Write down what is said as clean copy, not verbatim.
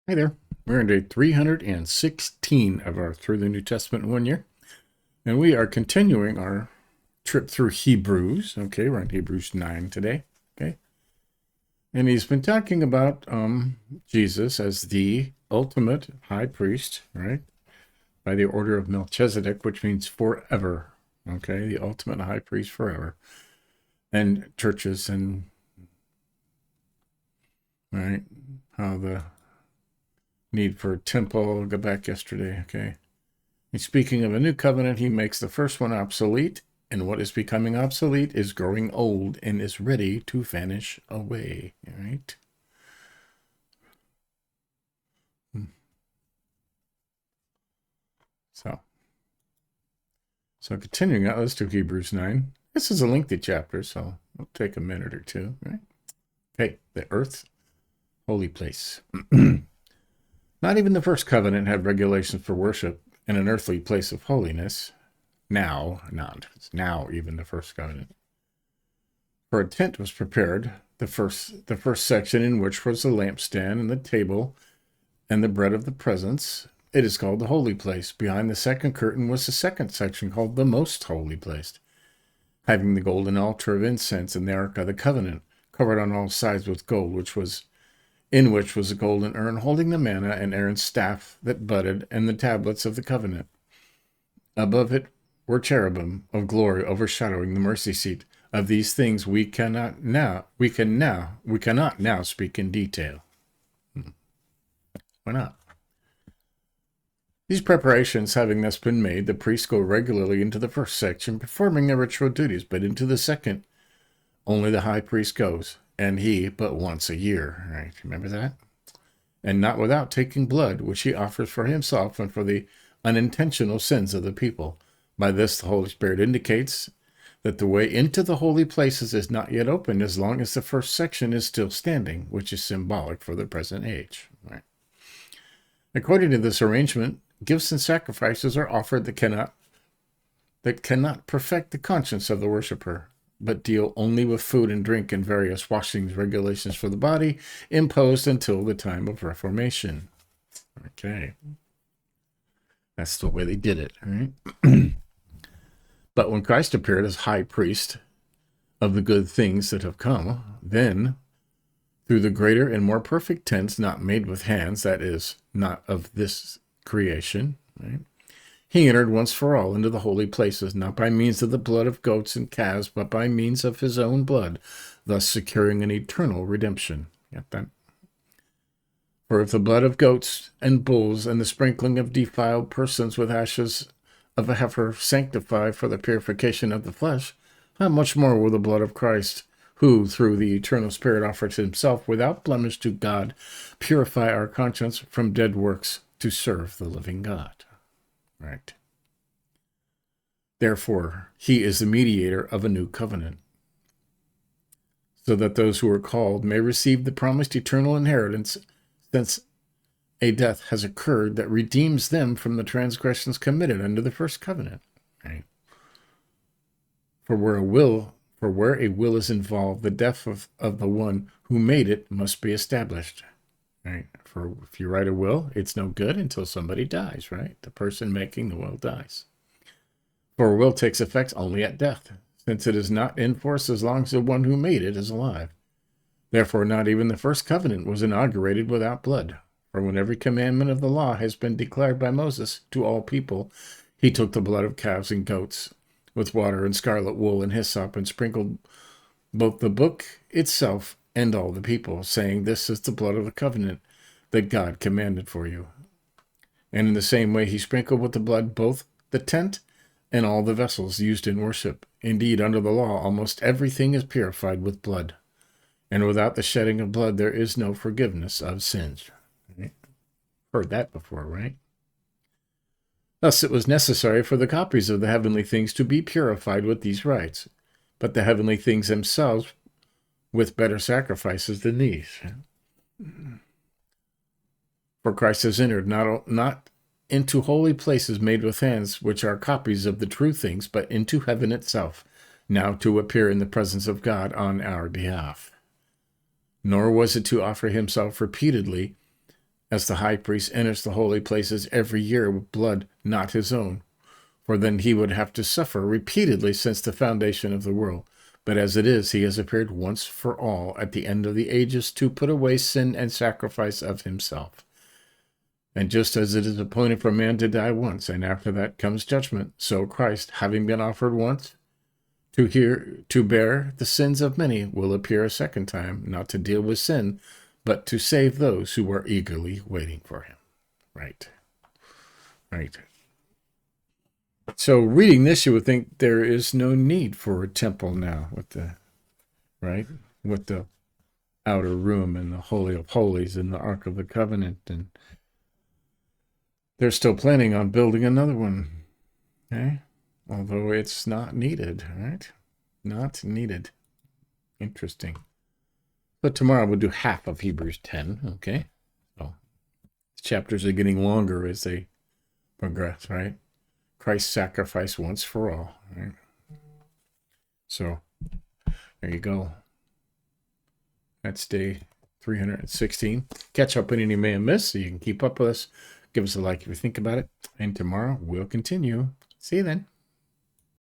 Hi there. We're on day 316 of our Through the New Testament in 1 year. And we are continuing our trip through Hebrews. Okay, we're on Hebrews 9 today. Okay. And he's been talking about Jesus as the ultimate high priest, right? By the order of Melchizedek, which means forever. Okay, the ultimate high priest forever. And churches and, right, how the need for a temple. I'll go back yesterday, okay? And speaking of a new covenant, he makes the first one obsolete, and what is becoming obsolete is growing old and is ready to vanish away, all right? So continuing on, let's do Hebrews 9. This is a lengthy chapter, so it'll take a minute or two, right? Okay, the earth's holy place. Not even the first covenant had regulations for worship in an earthly place of holiness. Now even the first covenant. For a tent was prepared, the first section in which was the lampstand and the table and the bread of the presence. It is called the holy place. Behind the second curtain was the second section called the most holy place, having the golden altar of incense and the ark of the covenant, covered on all sides with gold, in which was a golden urn holding the manna and Aaron's staff that budded and the tablets of the covenant. Above it were cherubim of glory overshadowing the mercy seat. Of these things we cannot now speak in detail. Why not? These preparations having thus been made, the priests go regularly into the first section, performing their ritual duties, but into the second, only the high priest goes, and he but once a year. Right? Remember that? And not without taking blood, which he offers for himself and for the unintentional sins of the people. By this, the Holy Spirit indicates that the way into the holy places is not yet open as long as the first section is still standing, which is symbolic for the present age. Right? According to this arrangement, gifts and sacrifices are offered that cannot perfect the conscience of the worshiper, but deal only with food and drink and various washings regulations for the body imposed until the time of Reformation. Okay. That's the way they did it, right? But when Christ appeared as high priest of the good things that have come, then, through the greater and more perfect tents not made with hands, that is, not of this creation, right? He entered once for all into the holy places, not by means of the blood of goats and calves, but by means of his own blood, thus securing an eternal redemption. Get that? For if the blood of goats and bulls and the sprinkling of defiled persons with ashes of a heifer sanctify for the purification of the flesh, how much more will the blood of Christ, who through the eternal Spirit offers himself without blemish to God, purify our conscience from dead works to serve the living God. Right. Therefore, he is the mediator of a new covenant, so that those who are called may receive the promised eternal inheritance, since a death has occurred that redeems them from the transgressions committed under the first covenant. Right? For where a will is involved, the death of the one who made it must be established. Right? For if you write a will, it's no good until somebody dies, right? The person making the will dies. For a will takes effect only at death, since it is not in force as long as the one who made it is alive. Therefore, not even the first covenant was inaugurated without blood. For when every commandment of the law has been declared by Moses to all people, he took the blood of calves and goats with water and scarlet wool and hyssop and sprinkled both the book itself and all the people, saying, "This is the blood of the covenant that God commanded for you." And in the same way he sprinkled with the blood both the tent and all the vessels used in worship. Indeed, under the law, almost everything is purified with blood. And without the shedding of blood, there is no forgiveness of sins. Right? Heard that before, right? Thus, it was necessary for the copies of the heavenly things to be purified with these rites, but the heavenly things themselves with better sacrifices than these. For Christ has entered not into holy places made with hands, which are copies of the true things, but into heaven itself, now to appear in the presence of God on our behalf. Nor was it to offer himself repeatedly as the high priest enters the holy places every year with blood not his own. For then he would have to suffer repeatedly since the foundation of the world. But as it is, he has appeared once for all at the end of the ages to put away sin and sacrifice of himself. And just as it is appointed for man to die once, and after that comes judgment, so Christ, having been offered once to bear the sins of many, will appear a second time, not to deal with sin, but to save those who are eagerly waiting for him. Right. So reading this, you would think there is no need for a temple now with the outer room and the Holy of Holies and the Ark of the Covenant, and they're still planning on building another one. Okay? Although it's not needed, right? Not needed. Interesting. But tomorrow we'll do half of Hebrews 10, okay? So chapters are getting longer as they progress, right? Christ's sacrifice once for all, right? So there you go. That's day 316. Catch up on any you may have missed so you can keep up with us. Give us a like if you think about it. And tomorrow we'll continue. See you then.